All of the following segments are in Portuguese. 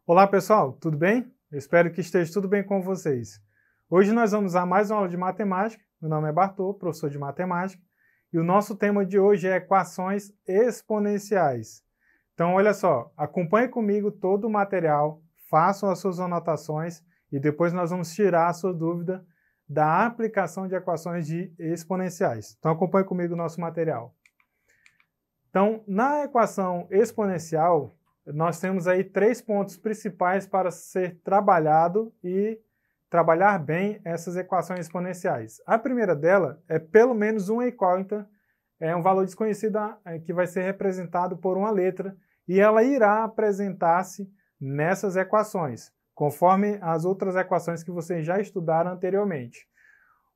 Olá pessoal, tudo bem? Eu espero que esteja tudo bem com vocês. Hoje nós vamos a mais uma aula de matemática. Meu nome é Bartô, professor de matemática, e o nosso tema de hoje é equações exponenciais. Então olha só, acompanhe comigo todo o material, façam as suas anotações e depois nós vamos tirar a sua dúvida da aplicação de equações exponenciais. Então acompanhe comigo o nosso material. Então, na equação exponencial, nós temos aí 3 pontos principais para ser trabalhado e trabalhar bem essas equações exponenciais. A primeira dela é pelo menos uma incógnita, é um valor desconhecido que vai ser representado por uma letra e ela irá apresentar-se nessas equações, conforme as outras equações que vocês já estudaram anteriormente.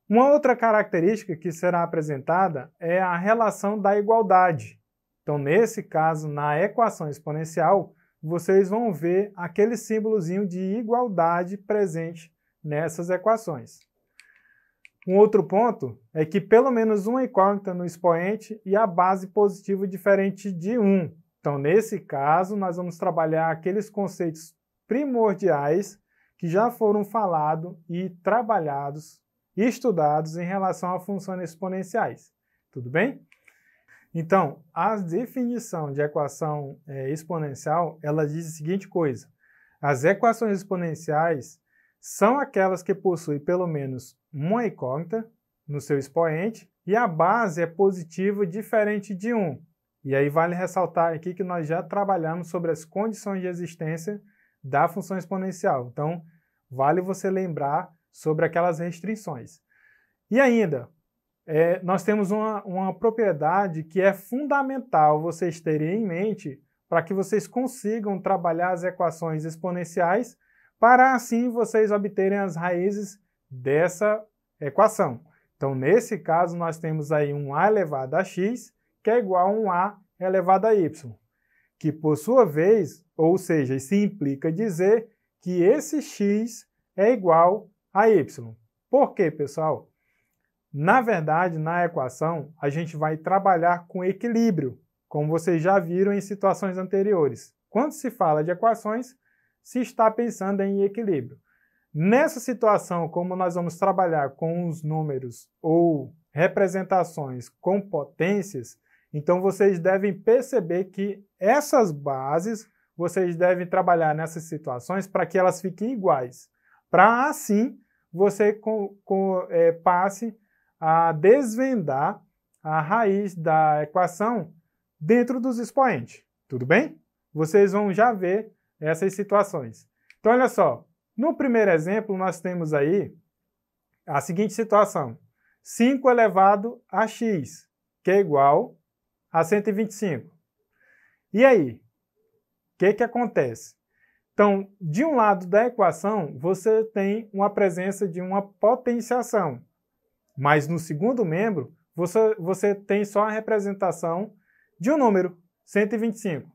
Uma outra característica que será apresentada é a relação da igualdade. Então, nesse caso, na equação exponencial, vocês vão ver aquele símbolozinho de igualdade presente nessas equações. Um outro ponto é que pelo menos uma incógnita no expoente e a base positiva diferente de 1. Então, nesse caso, nós vamos trabalhar aqueles conceitos primordiais que já foram falados e trabalhados e estudados em relação a funções exponenciais. Tudo bem? Então, a definição de equação exponencial, ela diz a seguinte coisa: as equações exponenciais são aquelas que possuem pelo menos uma incógnita no seu expoente e a base é positiva diferente de 1. E aí vale ressaltar aqui que nós já trabalhamos sobre as condições de existência da função exponencial. Então, vale você lembrar sobre aquelas restrições. E ainda, nós temos uma propriedade que é fundamental vocês terem em mente para que vocês consigam trabalhar as equações exponenciais para assim vocês obterem as raízes dessa equação. Então, nesse caso, nós temos aí um a elevado a x, que é igual a um a elevado a y, que por sua vez, ou seja, isso implica dizer que esse x é igual a y. Por quê, pessoal? Na verdade, na equação, a gente vai trabalhar com equilíbrio, como vocês já viram em situações anteriores. Quando se fala de equações, se está pensando em equilíbrio. Nessa situação, como nós vamos trabalhar com os números ou representações com potências, então vocês devem perceber que essas bases, vocês devem trabalhar nessas situações para que elas fiquem iguais, para assim você passe a desvendar a raiz da equação dentro dos expoentes. Tudo bem? Vocês vão já ver essas situações. Então, olha só. No primeiro exemplo, nós temos aí a seguinte situação. 5 elevado a x, que é igual a 125. E aí? O que acontece? Então, de um lado da equação, você tem uma presença de uma potenciação. Mas no segundo membro, você tem só a representação de um número, 125.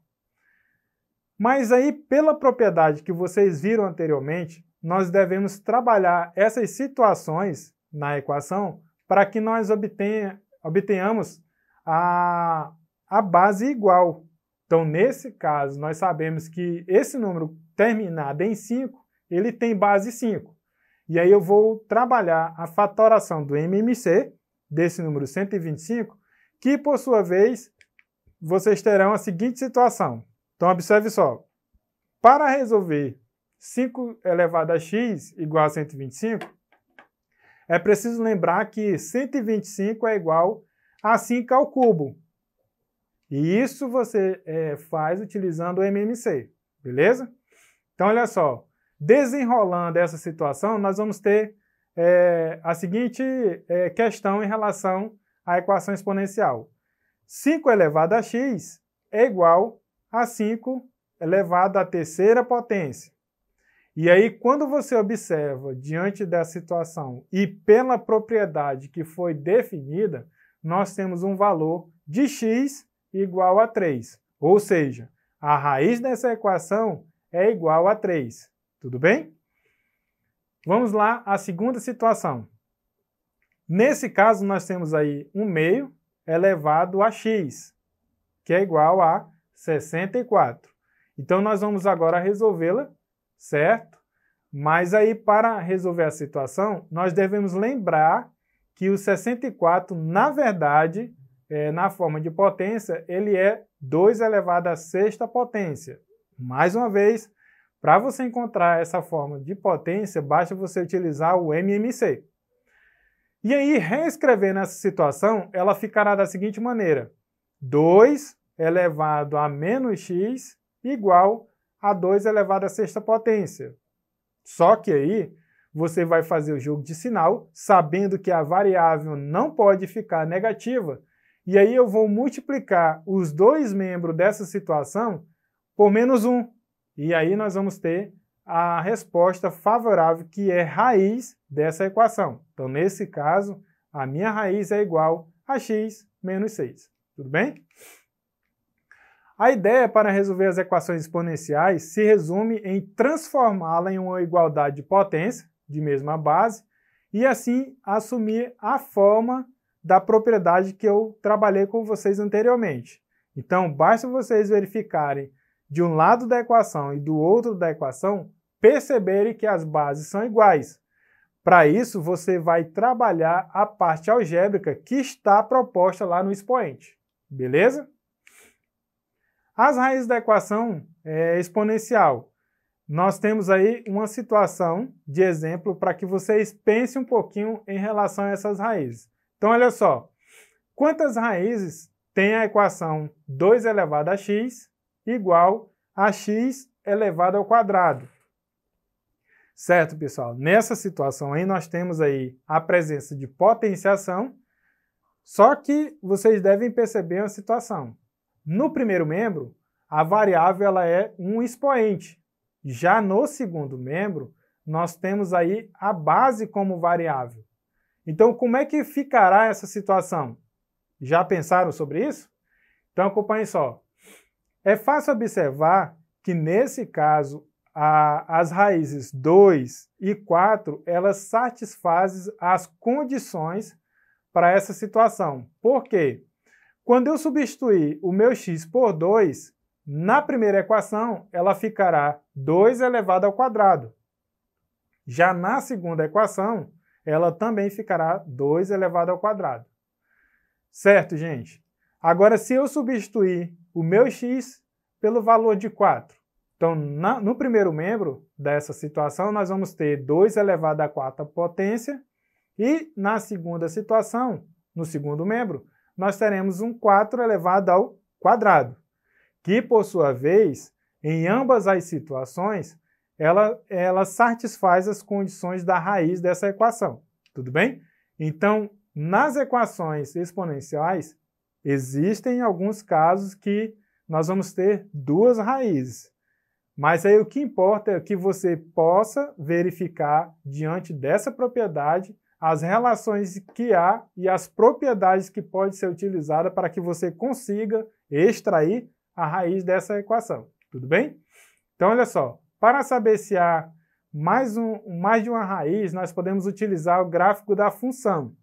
Mas aí, pela propriedade que vocês viram anteriormente, nós devemos trabalhar essas situações na equação para que nós obtenhamos a base igual. Então, nesse caso, nós sabemos que esse número terminado em 5, ele tem base 5. E aí eu vou trabalhar a fatoração do MMC, desse número 125, que por sua vez, vocês terão a seguinte situação. Então observe só, para resolver 5 elevado a x igual a 125, é preciso lembrar que 125 é igual a 5 ao cubo. E isso você faz utilizando o MMC, beleza? Então olha só. Desenrolando essa situação, nós vamos ter a seguinte questão em relação à equação exponencial. 5 elevado a x é igual a 5 elevado à terceira potência. E aí, quando você observa diante dessa situação e pela propriedade que foi definida, nós temos um valor de x igual a 3. Ou seja, a raiz dessa equação é igual a 3. Tudo bem? Vamos lá à segunda situação. Nesse caso, nós temos aí 1 meio elevado a x, que é igual a 64. Então, nós vamos agora resolvê-la certo? Mas aí, para resolver a situação, nós devemos lembrar que o 64, na verdade, na forma de potência, ele é 2 elevado à sexta potência. Mais uma vez, para você encontrar essa forma de potência, basta você utilizar o MMC. E aí, reescrevendo essa situação, ela ficará da seguinte maneira: 2 elevado a menos x igual a 2 elevado à sexta potência. Só que aí, você vai fazer o jogo de sinal, sabendo que a variável não pode ficar negativa, e aí eu vou multiplicar os dois membros dessa situação por menos 1. E aí nós vamos ter a resposta favorável, que é raiz dessa equação. Então, nesse caso, a minha raiz é igual a x menos 6. Tudo bem? A ideia para resolver as equações exponenciais se resume em transformá-la em uma igualdade de potência, de mesma base, e assim assumir a forma da propriedade que eu trabalhei com vocês anteriormente. Então, basta vocês verificarem de um lado da equação e do outro da equação, perceberem que as bases são iguais. Para isso, você vai trabalhar a parte algébrica que está proposta lá no expoente. Beleza? As raízes da equação exponencial. Nós temos aí uma situação de exemplo para que vocês pensem um pouquinho em relação a essas raízes. Então, olha só. Quantas raízes tem a equação 2 elevado a x igual a x elevado ao quadrado? Certo, pessoal? Nessa situação aí, nós temos aí a presença de potenciação, só que vocês devem perceber uma situação. No primeiro membro, a variável ela é um expoente. Já no segundo membro, nós temos aí a base como variável. Então, como é que ficará essa situação? Já pensaram sobre isso? Então, acompanhe só. É fácil observar que, nesse caso, as raízes 2 e 4, elas satisfazem as condições para essa situação. Por quê? Quando eu substituir o meu x por 2, na primeira equação, ela ficará 2 elevado ao quadrado. Já na segunda equação, ela também ficará 2 elevado ao quadrado. Certo, gente? Agora, se eu substituir o meu x pelo valor de 4, então, no primeiro membro dessa situação, nós vamos ter 2 elevado à quarta potência, e na segunda situação, no segundo membro, nós teremos um 4 elevado ao quadrado, que, por sua vez, em ambas as situações, ela satisfaz as condições da raiz dessa equação. Tudo bem? Então, nas equações exponenciais, existem alguns casos que nós vamos ter duas raízes. Mas aí o que importa é que você possa verificar, diante dessa propriedade, as relações que há e as propriedades que podem ser utilizadas para que você consiga extrair a raiz dessa equação. Tudo bem? Então, olha só. Para saber se há mais de uma raiz, nós podemos utilizar o gráfico da função.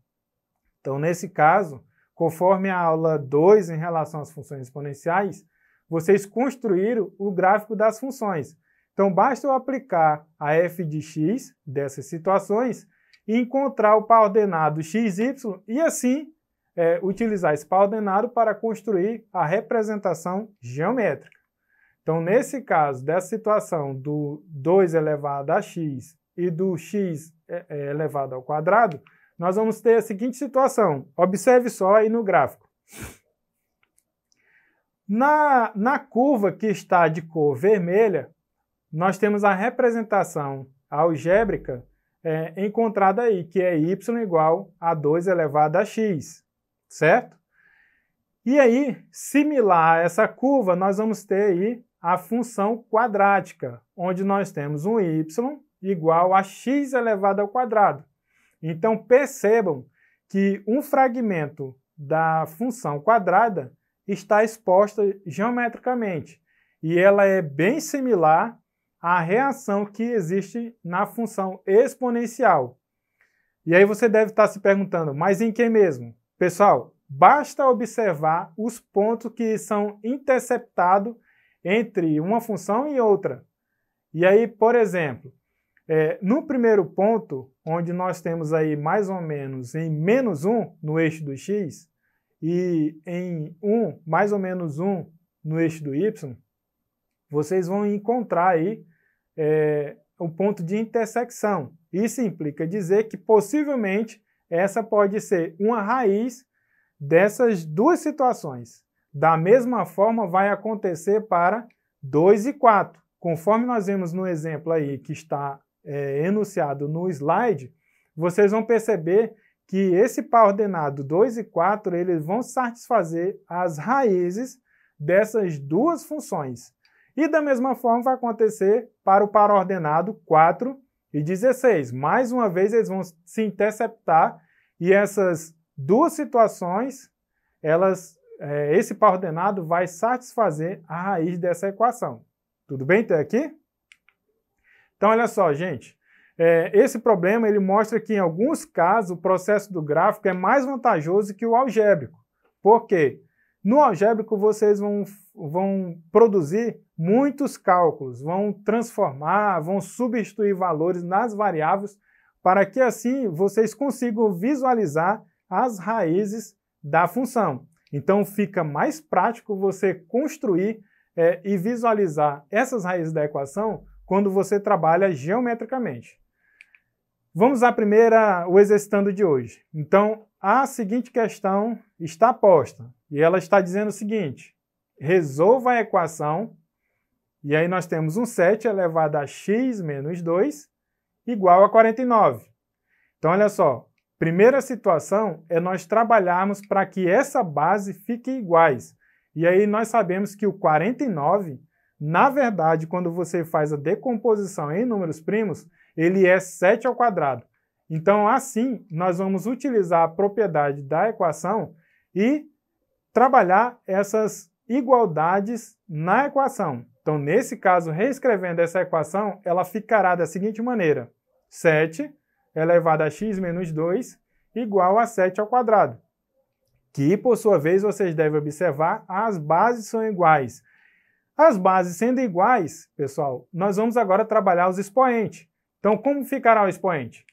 Então, nesse caso, conforme a aula 2 em relação às funções exponenciais, vocês construíram o gráfico das funções. Então, basta eu aplicar a f de x dessas situações e encontrar o par ordenado xy e assim utilizar esse par ordenado para construir a representação geométrica. Então, nesse caso, dessa situação do 2 elevado a x e do x elevado ao quadrado, nós vamos ter a seguinte situação. Observe só aí no gráfico. Na curva que está de cor vermelha, nós temos a representação algébrica encontrada aí, que é y igual a 2 elevado a x, certo? E aí, similar a essa curva, nós vamos ter aí a função quadrática, onde nós temos um y igual a x elevado ao quadrado. Então, percebam que um fragmento da função quadrada está exposta geometricamente, e ela é bem similar à reação que existe na função exponencial. E aí você deve estar se perguntando, mas em que mesmo? Pessoal, basta observar os pontos que são interceptados entre uma função e outra. E aí, por exemplo, no primeiro ponto, onde nós temos aí mais ou menos em menos 1 no eixo do x e em 1, mais ou menos 1 no eixo do y, vocês vão encontrar aí o ponto de intersecção. Isso implica dizer que possivelmente essa pode ser uma raiz dessas duas situações. Da mesma forma vai acontecer para 2 e 4. Conforme nós vemos no exemplo aí que está enunciado no slide, vocês vão perceber que esse par ordenado 2 e 4 eles vão satisfazer as raízes dessas duas funções. E da mesma forma vai acontecer para o par ordenado 4 e 16. Mais uma vez eles vão se interceptar e essas duas situações, esse par ordenado vai satisfazer a raiz dessa equação. Tudo bem até aqui? Então olha só, gente. Esse problema ele mostra que em alguns casos o processo do gráfico é mais vantajoso que o algébrico. Por quê? No algébrico vocês vão produzir muitos cálculos, vão transformar, vão substituir valores nas variáveis para que assim vocês consigam visualizar as raízes da função. Então fica mais prático você construir e visualizar essas raízes da equação quando você trabalha geometricamente. Vamos à primeira, o exercitando de hoje. Então, a seguinte questão está posta, e ela está dizendo o seguinte: resolva a equação, e aí nós temos um 7 elevado a x menos 2 igual a 49. Então, olha só, primeira situação é nós trabalharmos para que essa base fique iguais. E aí nós sabemos que o 49, na verdade, quando você faz a decomposição em números primos, ele é 7 ao quadrado. Então, assim, nós vamos utilizar a propriedade da equação e trabalhar essas igualdades na equação. Então, nesse caso, reescrevendo essa equação, ela ficará da seguinte maneira: 7 elevado a x menos 2 igual a 7 ao quadrado. Que, por sua vez, vocês devem observar, as bases são iguais. As bases sendo iguais, pessoal, nós vamos agora trabalhar os expoentes. Então, como ficará o expoente?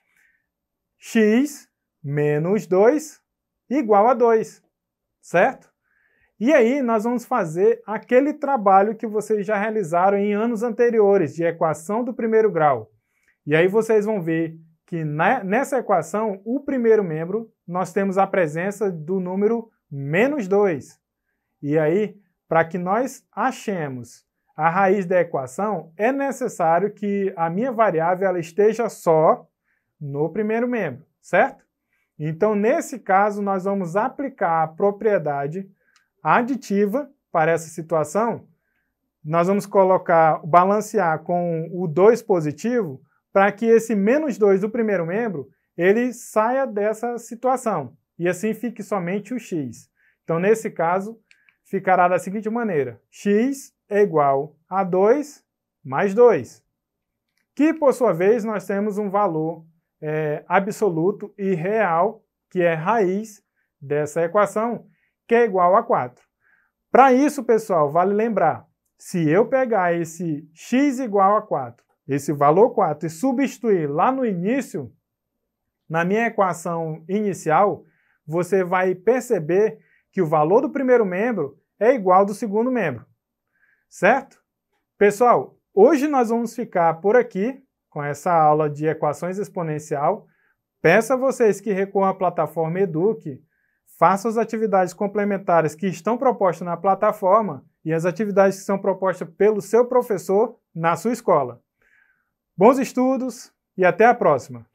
X menos 2 igual a 2, certo? E aí, nós vamos fazer aquele trabalho que vocês já realizaram em anos anteriores, de equação do primeiro grau. E aí vocês vão ver que nessa equação, o primeiro membro, nós temos a presença do número menos 2. E aí, para que nós achemos a raiz da equação, é necessário que a minha variável ela esteja só no primeiro membro, certo? Então, nesse caso, nós vamos aplicar a propriedade aditiva para essa situação. Nós vamos balancear com o 2 positivo para que esse menos 2 do primeiro membro ele saia dessa situação e assim fique somente o x. Então, nesse caso, ficará da seguinte maneira: x é igual a 2 mais 2, que, por sua vez, nós temos um valor absoluto e real, que é raiz dessa equação, que é igual a 4. Para isso, pessoal, vale lembrar, se eu pegar esse x igual a 4, esse valor 4, e substituir lá no início, na minha equação inicial, você vai perceber que o valor do primeiro membro é igual ao do segundo membro, certo? Pessoal, hoje nós vamos ficar por aqui com essa aula de equações exponencial. Peço a vocês que recorram à plataforma Eduque, façam as atividades complementares que estão propostas na plataforma e as atividades que são propostas pelo seu professor na sua escola. Bons estudos e até a próxima!